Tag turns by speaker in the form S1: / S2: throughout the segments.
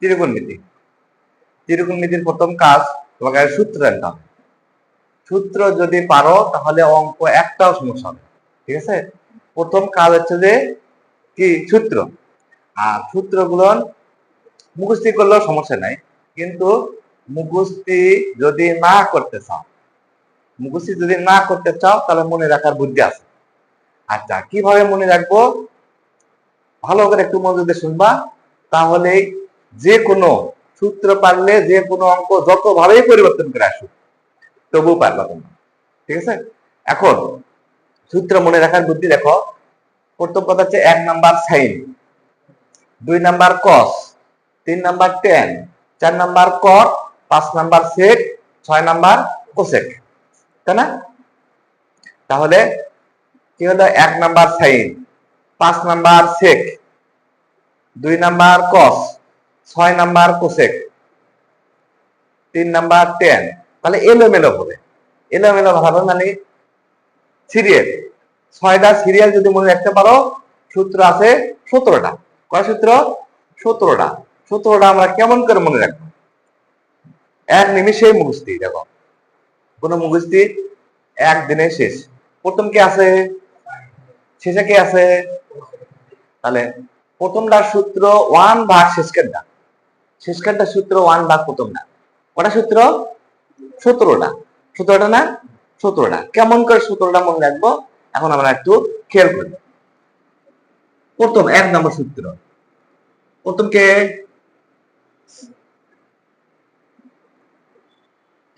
S1: ত্রিকোণমিতি। ত্রিকোণমিতির প্রথম কাজ তোমাকে সূত্র জানতে হবে। সূত্র যদি পারো তাহলে অঙ্ক একটাও সমস্যা হবে, ঠিক আছে। প্রথম কাজ হচ্ছে যে কি সূত্র, আর সূত্রগুলো মুখস্থি করলেও সমস্যা নাই, কিন্তু মুখস্থি যদি না করতে চাও, মুখস্থি যদি না করতে চাও তাহলে মনে রাখার বুদ্ধি আছে। আচ্ছা, কিভাবে মনে রাখবো ভালো করে একটু মনোযোগ দিয়ে শুনবা, তাহলে যে কোনো সূত্র পারলে যে কোনো অঙ্ক যতভাবেই পরিবর্তন করে আসুক তবুও পারবা তোমরা, ঠিক আছে। এখন সূত্র মনে রাখার বুদ্ধি দেখো। প্রথম কথা হচ্ছে 1 নাম্বার সাইন, 2 নাম্বার কস, 3 নাম্বার টেন, 4 নাম্বার কট, 5 নাম্বার সেক, 6 নাম্বার কোসেক, তাই না? তাহলে কি হলো 1 নাম্বার সাইন, 5 নাম্বার সেক, 2 নাম্বার কস, 6 নাম্বার কোসেক, 3 নাম্বার টেন। তাহলে এলোমেলো হবে, এলোমেলো ভাবে মানে সিরিয়াল, 6টা সিরিয়াল যদি মনে রাখতে পারো, সূত্র আছে 17টা। কয় সূত্র? 17টা। 17টা আমরা কেমন করে মনে রাখবো? এক নিমিষেই মুখস্থি। দেখো কোন মুখস্থি একদিনে শেষ। প্রথম কি আছে, শেষে কি আছে? তাহলে প্রথমটার সূত্র 1 ভাগ শেষকেরটা, শেষকেরটা সূত্র 1 ভাগ প্রথমটা। কটা সূত্র? 17টা। 17টা না? 17টা। কেমন করে 17টা মনে রাখবো এখন আমরা একটু খেয়াল করি। প্রথম 1 নম্বর সূত্র, প্রথম কে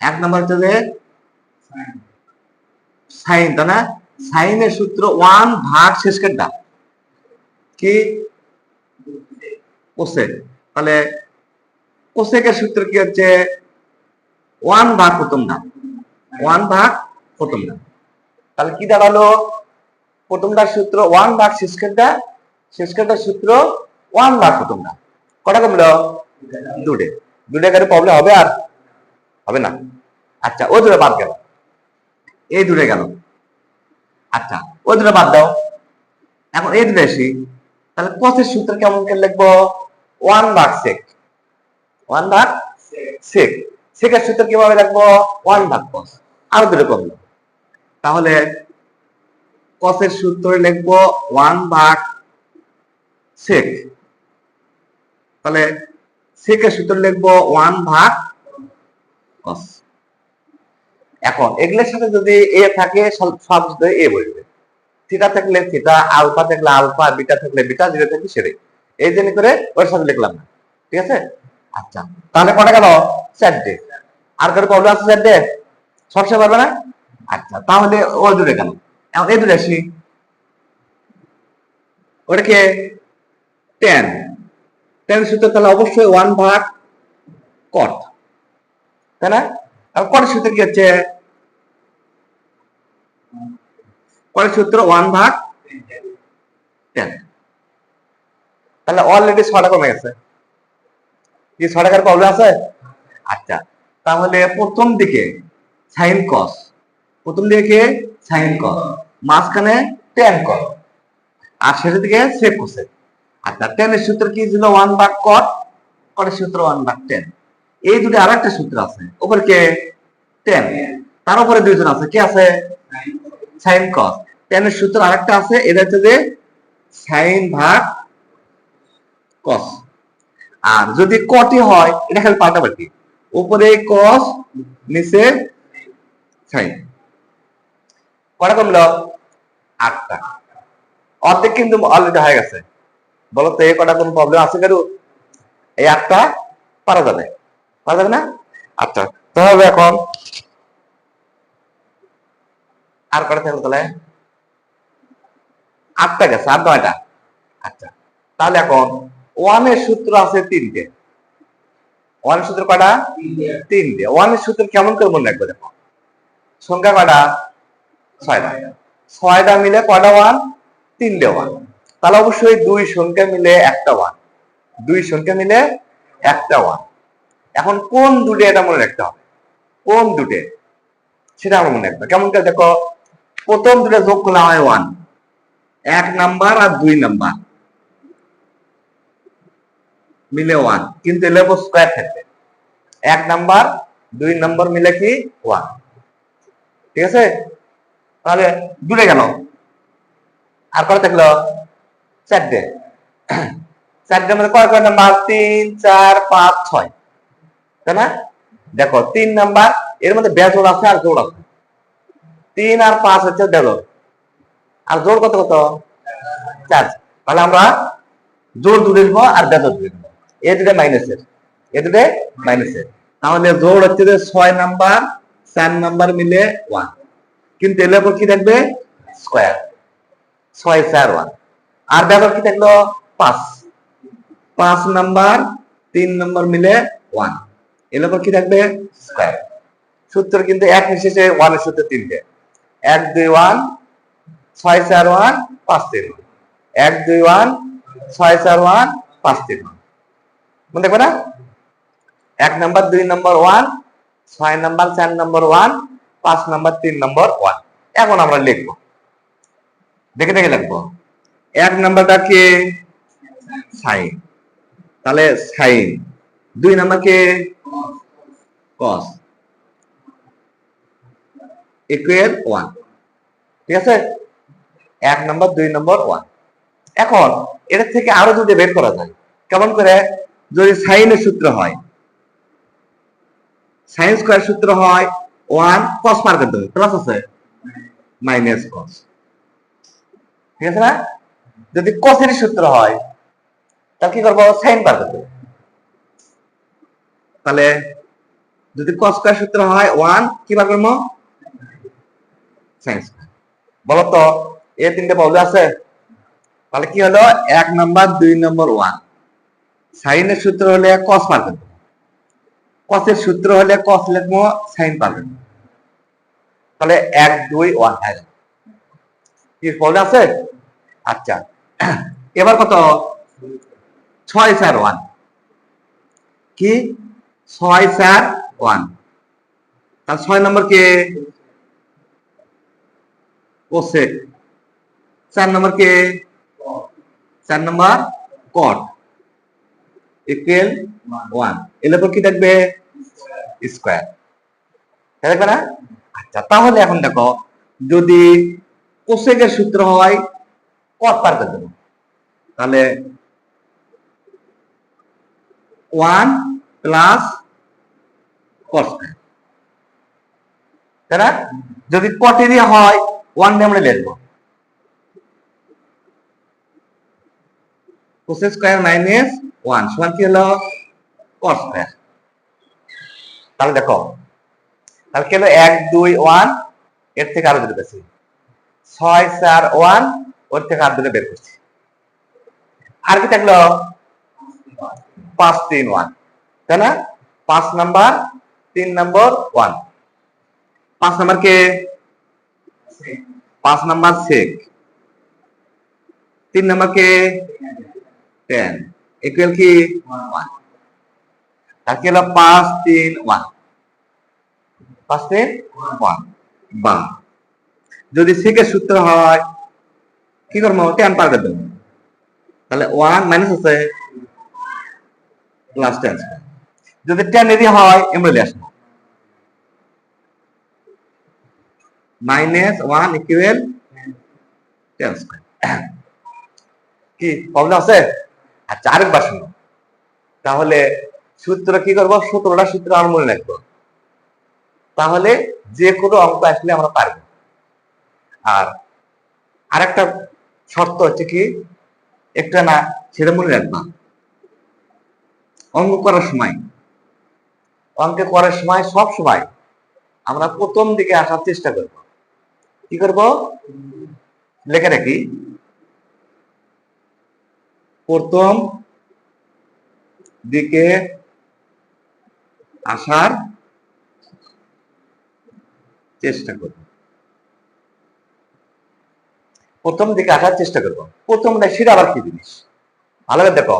S1: 1 নম্বর হচ্ছে যে সাইন, তাই না? সাইনের সূত্র 1 ভাগ শেষকেরটা কি? কোসেক। তাহলে কোসেকের সূত্র কি হচ্ছে? 1 ভাগ প্রথমটা, 1 ভাগ প্রথমটা। তাহলে কি দাঁড়ালো? প্রথমটার সূত্র 1 ভাগ শেষকেরটা, শেষকেরটার সূত্র 1 ভাগ প্রথমটা। কটা কমলো? দুটে। দুটে করে প্রবলেম হবে আর হবে না। আচ্ছা, ও দুটো বাদ গেল, এই দুটো গেল। আচ্ছা, ও দুটো বাদ দাও, এখন এই দুটো আসি। তাহলে কসের সূত্র কেমন করে লিখবো? 1 ভাগ সেক, 1 ভাগ সেক। সেকের সূত্র কিভাবে লিখবো? 1 ভাগ কস। আরো দুটো কমলো। তাহলে কসের সূত্র লিখবো 1 ভাগ সেক, তাহলে সেকের সূত্র লিখবো 1 ভাগ কস। এখন এগুলোর সাথে যদি এ থাকে সব এ বলবে, থিটা থাকলে থিটা, আলফা থাকলে আলফা, বিটা থাকলে বিটা, যেটা থাকলে সেটাই। এই জন্য করে ওর সাথে লিখলাম না, ঠিক আছে। আচ্ছা, তাহলে কটা গেল? 4টে। আর কারো প্রবলেম আছে? 4টে সবসময় পারবে না? আচ্ছা, তাহলে ও দূরে গেল। এখন এই দূরে আসি, ওটাকে 10, 10 সূত্র তাহলে অবশ্যই 1 ভাগ কট, তাই না? আর কটের সূত্র কি হচ্ছে? কটের সূত্র 1 ভাগ 10। তাহলে অলরেডি 6টা কমে গেছে। কি 6 টাকার প্রবলেম আছে? আচ্ছা, তাহলে প্রথম দিকে সাইন কস, প্রথম দিকে সাইন কস, মাঝখানে ট্যান কস, আর শেষের দিকে সেক কোসেক। আচ্ছা, ট্যানের সূত্র কি ছিল? 1 ভাগ কট, কটের সূত্র 1 ভাগ ট্যান। এই দুটো আরেকটা সূত্র আছে, উপরে কে? ট্যান, তার উপরে দুইজন আছে, কি আছে? সাইন কস। ট্যানের সূত্র আরেকটা আছে, এটা হচ্ছে যে সাইন ভাগ কস। আর যদি কটি হয় এটা খালি পাল্টাপাল্টি, উপরে কস নিচে সাইন। কটা কমলো? 8টা। অর্ধেক কিন্তু অলরেডি হয়ে গেছে। বলো তো এই কটা কোন প্রবলেম আছে কারো? এই 8টা পারা যাবে, পারা যাবে না? আচ্ছা, তাহলে এখন আর কটা থাকলো তাহলে? 8টা গেছে, আর 9টা। আচ্ছা, তাহলে এখন 1 এর সূত্র আছে 3টে। 1 এর সূত্র কটা? 3টে। 1 এর সূত্র কেমন করে মনে রাখবে? দেখো সংখ্যা কটা? 6টা। 6টা মিলে কটা 1? 3টে 1। তাহলে অবশ্যই 2 সংখ্যা মিলে একটা 1, 2 সংখ্যা মিলে একটা 1। এখন কোন দুটো এটা মনে রাখতে হবে, কোন দুটো সেটা আমরা মনে রাখবো। কেমন করে? দেখো প্রথম দুটো যোগ করলে হয় 1, 1 নাম্বার আর 2 নাম্বার। মিলে 1, কিন্তু এর উপর স্কয়ার থাকবে। 1 নাম্বার 2 নাম্বার মিলে কি 1, ঠিক আছে? তাহলে জুড়ে গেল। আর কত থাকলো? 4টে। 4টের মধ্যে কয় নাম্বার? 3 4 5 6, তাই না? দেখো 3 নাম্বার, এর মধ্যে বেজোড় আছে আর জোড় আছে। 3 আর 5 হচ্ছে বেজোড়, আর জোড় কত কত? 4। তাহলে আমরা জোড় দূরে দিব আর বেজোড় দূরে দিব। এ দুটো মাইনাসের, এ দুটো মাইনাসের। তাহলে জোড় হচ্ছে যে 6 নাম্বার 4 নাম্বার মিলে 1, কিন্তু এর উপর কি থাকবে? স্কয়ার। 6 4 1। আর বেজোড় কি থাকলো? 5। 5 নাম্বার 3 নাম্বার মিলে 1, এর উপর কি থাকবে? স্কয়ার। সূত্র কিন্তু এক নিঃশেষে 1 এর সূত্র 3টে। 1 2 1 6 4 1 5 3 1। 1 2 1 6 4 1 5 3 1। মনে দেখবে না? 1 number 2 number 1, 6 number 4 number 1, 5 number 3 number 1। এখন আমরা লিখবো, দেখে দেখে লিখবো। 1 নাম্বারটা কে? সাইন, তাহলে সাইন। 2 নাম্বার কে? কস, ইকুয়াল 1, ঠিক আছে? 1 নাম্বার 2 নাম্বার 1। এখন এর থেকে আরো যদি বের করা যায়, কেমন করে? যদি সাইনের সূত্র হয়, সাইন স্কয়ার সূত্র হয় 1 cos পার করতে হবে, প্লাস আছে মাইনাস cos, ঠিক আছে না? যদি cos এর সূত্র হয় তাহলে কি করব? সাইন পার করতে হবে। তাহলে যদি cos স্কয়ার সূত্র হয় 1, কি বার করব? Sine square. বলো তো এই তিনটে পাওয়া আছে? তাহলে কি হলো? 1 নাম্বার 2 নাম্বার 1, সাইনের সূত্র হলে cos পার করতে হবে, cos এর সূত্র হলে cos লিখবো, সাইন পার করতে হবে। তাহলে 1 2 1 হয়ে গেল। কি পাওয়া আছে? আচ্ছা, এবার কত? 6 4 1, কি 6 4 1। তাহলে 6 নম্বর কে? কোসেক। 4 নম্বর কে? 4 নম্বর কট, ইকুয়াল 1। এর উপর কি থাকবে? স্কয়ার, দেখবে না? আচ্ছা, তাহলে এখন দেখো, যদি কোসেকের সূত্র হয় কট পার করে দেবো, তাহলে 1 প্লাস কট স্কয়ার, তাই না? যদি কটেরই হয় 1 দিয়ে আমরা লিখবো, কোসেক স্কয়ার মাইনাস 1 সমান কি হলো? কট স্কয়ার। তাহলে দেখো, তাহলে কি হলো? 1 2 1, এর থেকে আরো দুটো বেশি, 6 4 1, ওর থেকে আর দুটো বের করছি। আর কি থাকলো? 5 3 1, তাই না? 5 নাম্বার 3 নাম্বার 1। 5 নাম্বার কে? 5 নাম্বার সেক। 3 নাম্বার কে? 10, ইকুয়াল কি 1। আর কি হলো? 5 3 1, 5 3 1। বা যদি সেকের সূত্র হয় কি করবো? 10 পার করে দেবো, তাহলে 1 মাইনাস আছে প্লাস 10 স্কয়ার। যদি 10 এরই হয় এমনি আসবো, মাইনাস 1 ইকুয়াল 10 স্কয়ার। কি প্রবলেম আছে? আচ্ছা, আরেকবার শুনো। তাহলে সূত্র কি করবো? 17টা সূত্র আমরা মনে রাখবো, তাহলে যে কোনো অঙ্ক আসলে আমরা পারবো। আর আরেকটা শর্ত হচ্ছে কি, একটা না, সেটা মনে রাখবা। অঙ্ক করার সময়, অঙ্ক করার সময় সব সময় আমরা প্রথম দিকে আসার চেষ্টা করব। কি করব? লেখা রাখি, প্রথম দিকে আসার চেষ্টা করব, প্রথম দিকে আসার চেষ্টা করব। প্রথমটা সেটা আবার কি জিনিস? ভালো করে দেখো,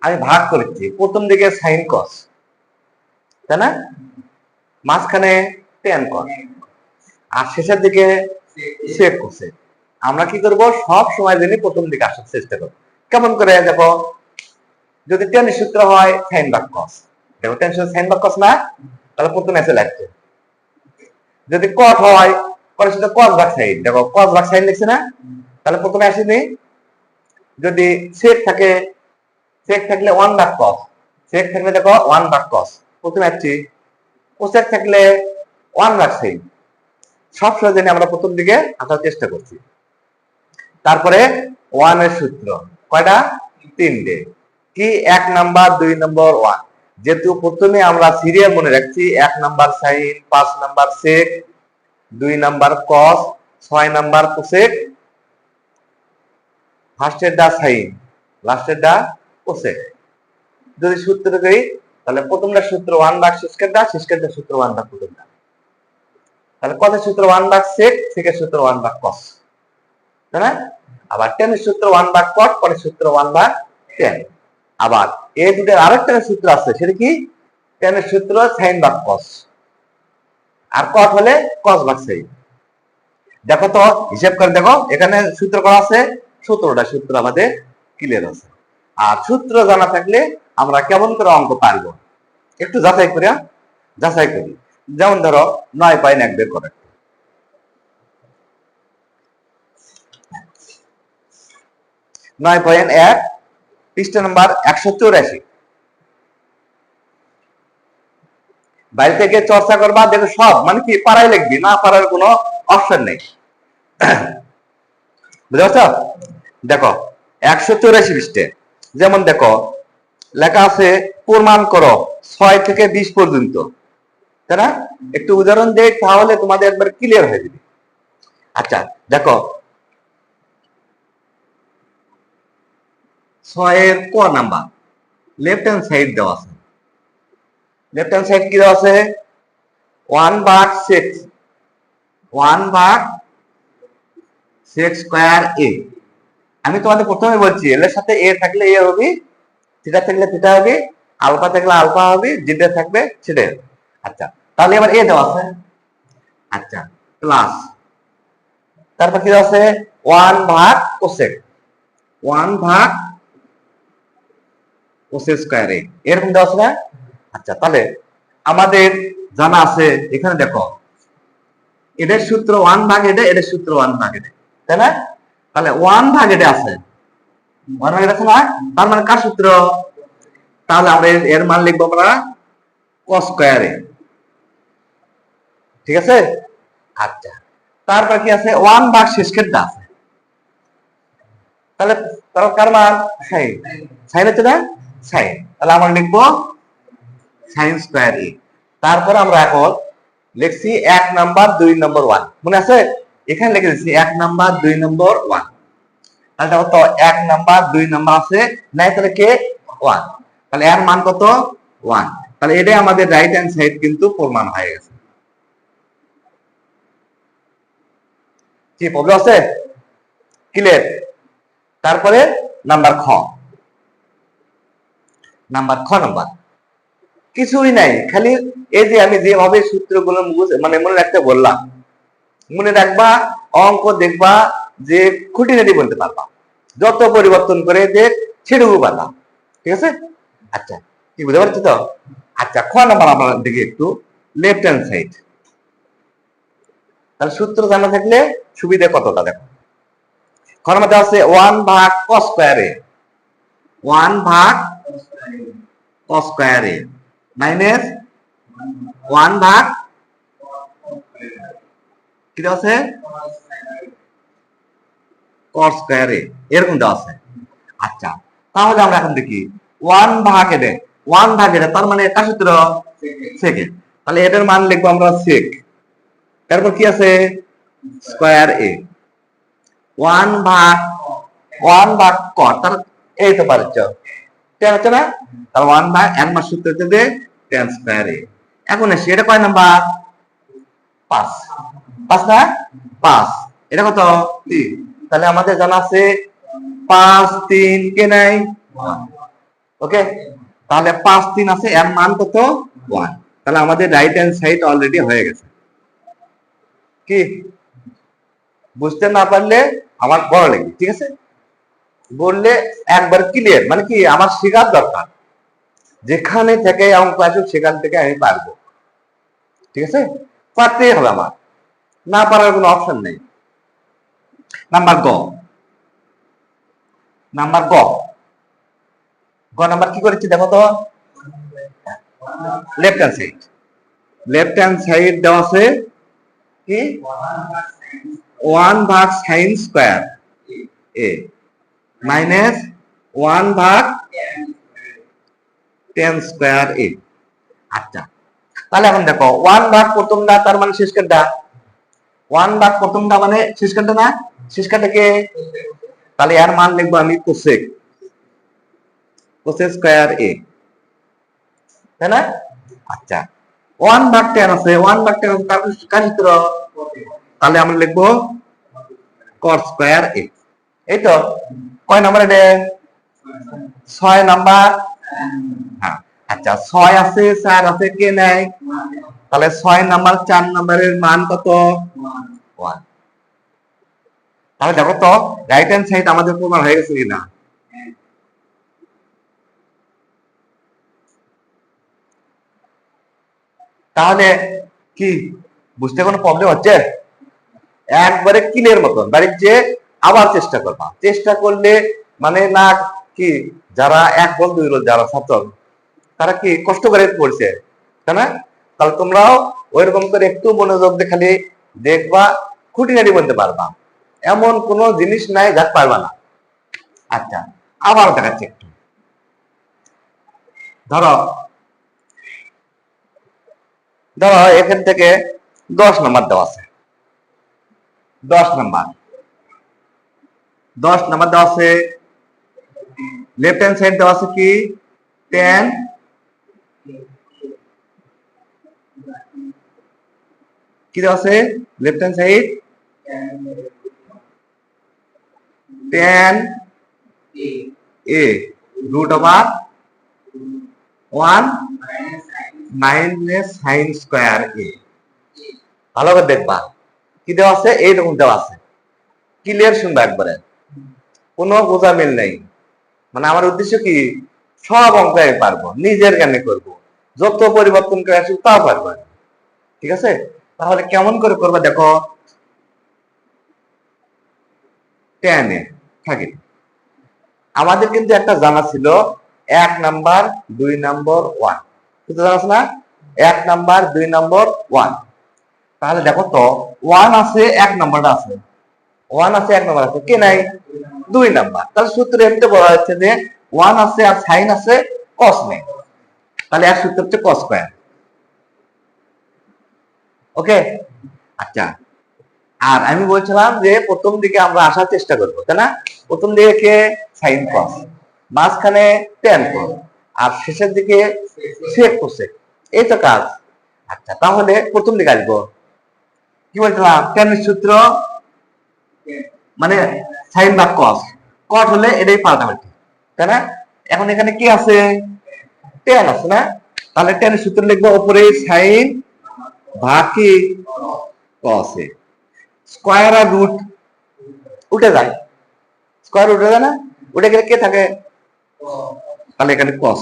S1: আমি ভাগ করেছি, প্রথম দিকে সাইন কস, তাই না? মাঝখানে টেন কস, আর শেষের দিকে সেক কসে। আমরা কি করব? সব সময় জন্য প্রথম দিকে আসার চেষ্টা করব। কেমন করে? দেখো, যদি টেনের সূত্র হয় সাইন ভাগ কস, দেখো টেন সাইন ভাগ কস না, তাহলে প্রথমে আছে লাগছে। যদি কট হয় কটের সাথে কস ভাগ সাইন, দেখো কস ভাগ সাইন লিখছে না, তাহলে প্রথমে আসেনি। যদি সেক থাকে, সেক থাকলে ওয়ান ভাগ কস, সেক থাকলে দেখো ওয়ান ভাগ কস প্রথমে আসছি। কোসেক থাকলে ওয়ান ভাগ সাইন, সব সহজে আমরা প্রথম দিকে আসার চেষ্টা করছি। তারপরে ওয়ান এর সূত্র কয়টা? তিনটে। কি? 1 নাম্বার, 2 নাম্বার, 1। যেহেতু প্রথমে আমরা সিরিয়াল মনে রাখছি, 1 নাম্বার সাইন, 5 নাম্বার সেক, 2 নাম্বার কস, 6 নাম্বার কোসেক, ফার্স্টের ডা সাইন, লাস্টের ডা কোসেক। যদি সূত্র দেই তাহলে প্রথমটা সূত্র 1 ভাগ শেষের ডা, শেষের ডা সূত্র 1 ভাগ প্রথম ডা। তাহলে কসের সূত্র 1 ভাগ সেক, সেকের সূত্র 1 ভাগ কস, তাই না? আবার টেনের সূত্র 1 ভাগ কট, কটের সূত্র 1 ভাগ টেন। আবার এই দুটোর আরেকটা সূত্র আছে, সেটা কি? টেনের সূত্র সাইন ভাগ কস, আর কট হলে কস ভাগ সাইন। দেখো তো হিসাব করে দেখো, এখানে সূত্র করা আছে 17টা সূত্র আমাদের ক্লিয়ার আছে। আর সূত্র জানা থাকলে আমরা কেমন করে অঙ্ক পারবো একটু যাচাই করি, যাচাই করি। যেমন ধরো 9.1 বের করে, 9.1 পৃষ্ঠা নাম্বার 184। বাইরে থেকে চর্চা করবা, দেখো সব মানে কি পারাই লিখবি, না পারার কোনো অপশন নেই। বুঝতে পারছো? দেখো 184 পৃষ্ঠে যেমন দেখো লেখা আছে প্রমাণ করো 6 থেকে 20 পর্যন্ত, তাই না? একটু উদাহরণ দেই তাহলে তোমাদের একবার ক্লিয়ার হয়ে যাবে। আচ্ছা দেখো 6 এর ক নাম্বার লেফট হ্যান্ড সাইড দেওয়া আছে। লেফট হ্যান্ড সাইড কি দেওয়া আছে? 1 ভাগ 6, 1 ভাগ 6 স্কয়ার a। আমি তোমাদের প্রথমে বলছি এর সাথে a থাকলে a হবে, থিটা থাকলে থিটা হবে, আলফা থাকলে আলফা হবে, যেটা থাকবে সেটা। আচ্ছা তাহলে এবার a দেওয়া আছে। আচ্ছা প্লাস তারপর কি দেওয়া আছে? 1 ভাগ কোসেক, 1 ভাগ কোসেক স্কয়ার a, এরকম দেওয়া আছে না? আচ্ছা তাহলে আমাদের জানা আছে, এখানে দেখো এটার সূত্র 1 ভাগ এটা, এটার সূত্র 1 ভাগ এটা, তাই না? তাহলে 1 ভাগ এটা আছে, 1 ভাগ এটা আছে না, তার মানে কার সূত্র? তাহলে আমরা এর মান লিখবো আমরা cos স্কয়ার a, ঠিক আছে? আচ্ছা তারপর কি আছে? 1 ভাগ শেষেরটা আছে, তাহলে তার কার মান? সাইন, সাইন হচ্ছে না, সাইন। তাহলে আমরা লিখবো সাইন স্কয়ার a। তারপর আমরা এখন লিখছি 1 নাম্বার 2 নাম্বার 1, মনে আছে? এখানে লিখে দিচ্ছি 1 নাম্বার 2 নাম্বার 1। তাহলে দেখো তো 1 নাম্বার 2 নাম্বার আছে নাই, তাহলে কে 1, তাহলে এর মান কত? 1। তাহলে এটাই আমাদের রাইট হ্যান্ড সাইড কিন্তু প্রমাণ হয়ে গেছে। কি প্রবলেম আছে? ক্লিয়ার? তারপরে নাম্বার খ, নাম্বার খ নাম্বার কিছুই নাই, খালি এই যে আমি যেভাবে সূত্রগুলো মানে মনে রাখতে বললাম, মনে রাখবা, অঙ্ক দেখবা যে খুঁটিনাটি বলতে পারবা, যত পরিবর্তন করে যে সেটুকু পারবা, ঠিক আছে? আচ্ছা কি বুঝতে পারছো তো? আচ্ছা খ নাম্বার আমরা দেখি একটু, লেফট হ্যান্ড সাইড। তাহলে সূত্র জানা থাকলে সুবিধা কতটা দেখো। খ নাম্বার আছে 1 ভাগ cos স্কয়ার a, 1 ভাগ cos স্কয়ার a মাইনাস 1 ভাগ কি দেওয়া আছে? cos স্কয়ার a, এরকম দেওয়া আছে। আচ্ছা তাহলে আমরা এখন দেখি 1 ভাগ এটা, 1 ভাগ এটা, তার মানে কার সূত্র? সেকেন্ড। তাহলে এটার মান লিখবো আমরা সেক, তারপর কি আছে? স্কয়ার a, 1 ভাগ 1 ভাগ cot, তার এই তো পারছো টেন হচ্ছে না, তার 1 ভাগ এর মান সূত্র হচ্ছে যে tan স্কয়ার a। এখন এসে এটা কয় নাম্বার? 5, 5 না 5, এটা কত? 3। তাহলে আমাদের জানা আছে 5 3 কে নাই 1, ওকে? তাহলে 5 3 আছে, এর মান কত? 1। তাহলে আমাদের রাইট হ্যান্ড সাইড অলরেডি হয়ে গেছে। কি বুঝতে না পারলে আমার বড় লাগবে, ঠিক আছে? বললে একবার ক্লিয়ার, মানে কি আমার শেখার দরকার, যেখানে থেকে অঙ্ক আসুক সেখান থেকে আমি পারবো। ঠিক আছে, পারতেই হবে আমার, না পারার কোনো অপশন নেই। নাম্বার গ, নাম্বার গ, গ নাম্বার কি করেছি দেখো তো, left hand side, left hand side দেওয়া আছে কি 1/sin² a minus 1/tan² a। আচ্ছা, তাহলে এখন দেখো 1 ভাগ প্রথমটা তার মানে শেষ কাটটা, 1 ভাগ প্রথমটা মানে শেষ কাটটা না, শেষ কাটটাকে, তাহলে এর মান লিখবো আমি কোসেক স্কয়ার a, তাই না? আচ্ছা, 1/tan আছে, 1/tan আছে তার কার সূত্র, তাহলে আমরা লিখবো cos² a। এই তো কয় নাম্বার এটা, 6 নাম্বার। হ্যাঁ, আচ্ছা 6 আছে 4 আছে কে নাই, তাহলে 6 নাম্বার 4 নাম্বারের মান কত 1। তাহলে দেখো তো রাইট হ্যান্ড সাইড আমাদের প্রমাণ হয়ে গেছে কিনা। তাহলে কি বুঝতে কোনো প্রবলেম হচ্ছে, একবারে ক্লিয়ার মতন বাড়ির যে আবার চেষ্টা করবা, চেষ্টা করলে মানে না কি যারা এক বল দুই বল যারা ছাত্র তারা কি কষ্ট করে পড়ছে, তাই না? তাহলে তোমরাও ওইরকম করে একটু মনোযোগ দিয়ে খালি দেখবা, খুঁটিনাটি বলতে পারবা, এমন কোন জিনিস নাই যা পারবা না। আচ্ছা, আবার দেখাচ্ছি একটু, ধরো ধরো এখান থেকে 10 নাম্বার দেওয়া আছে, 10 নাম্বার, 10 নাম্বার দেওয়া আছে, লেফট হ্যান্ড সাইড দেওয়া আছে কি tan, কি দেওয়া আছে left hand side tan a √1 sin² a। ভালো করে দেখবা কি দেওয়া আছে, এইরকম দেওয়া আছে, ক্লিয়ার শুনবা একবারে, কোনো বোঝা মিল নেই। মানে আমার উদ্দেশ্য কি সব অঙ্ক আমি পারবো, নিজের জ্ঞানে করব, যত পরিবর্তন করে আসুক তাও পারবো। ঠিক আছে, তাহলে কেমন করে করবা দেখো, tan a থাকে, আমাদের কিন্তু একটা জানা ছিল 1 নাম্বার 2 নাম্বার 1, কিন্তু জানা আছে না 1 নাম্বার 2 নাম্বার 1। তাহলে দেখো তো 1 আছে 1 নাম্বারটা আছে, 1 আছে 1 নাম্বার আছে কে নাই 2 নাম্বার, তাহলে সূত্র এমনি বলা হচ্ছে যে 1 আছে আর সাইন আছে cos নেই, তাহলে এক সূত্র হচ্ছে cos²। ওকে, আচ্ছা, আর আমি বলছিলাম যে প্রথম দিকে আমরা আসার চেষ্টা করবো, তাই না? প্রথম দিকে কে সাইন cos, মাঝখানে tan cos, আর শেষের দিকে sec cosec, এই তো কাজ। আচ্ছা, তাহলে প্রথম দিকে আসবো, কি বলছিলাম tan এর সূত্র মানে সাইন ভাগ cos, cot হলে এটাই পাল্টাপাল্টি, তাই না? এখন এখানে কি আছে tan আছে না, তাহলে tan এর সূত্র লিখবো উপরে সাইন ভাগ কি cos এ, স্কয়ার আর রুট উঠে যায়, স্কয়ার উঠে যায় না, উঠে গেলে কে থাকে, তাহলে এখানে cos,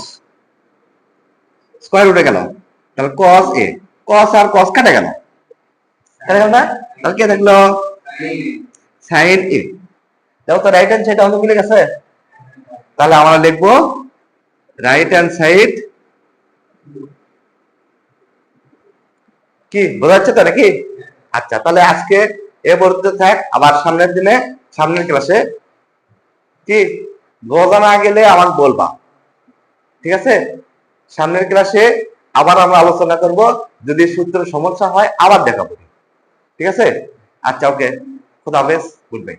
S1: স্কয়ার উঠে গেল, তাহলে cos a, cos R cos কেটে গেল, কেটে গেল না, তাহলে কে থাকলো sin a। দেখো তো রাইট হ্যান্ড সাইড অঙ্ক মিলে গেছে, তাহলে আমরা লিখবো রাইট হ্যান্ড সাইড, কি বোঝা যাচ্ছে তো নাকি? আচ্ছা, তাহলে আজকে এ পর্যন্ত থাক, আবার সামনের দিনে সামনের ক্লাসে কি বোঝা না গেলে আমার বলবা, ঠিক আছে? সামনের ক্লাসে আবার আমরা আলোচনা করব, যদি সূত্রের সমস্যা হয় আবার দেখাবো, ঠিক আছে? আচ্ছা, ওকে, খুদা হাফেজ, গুড বাই।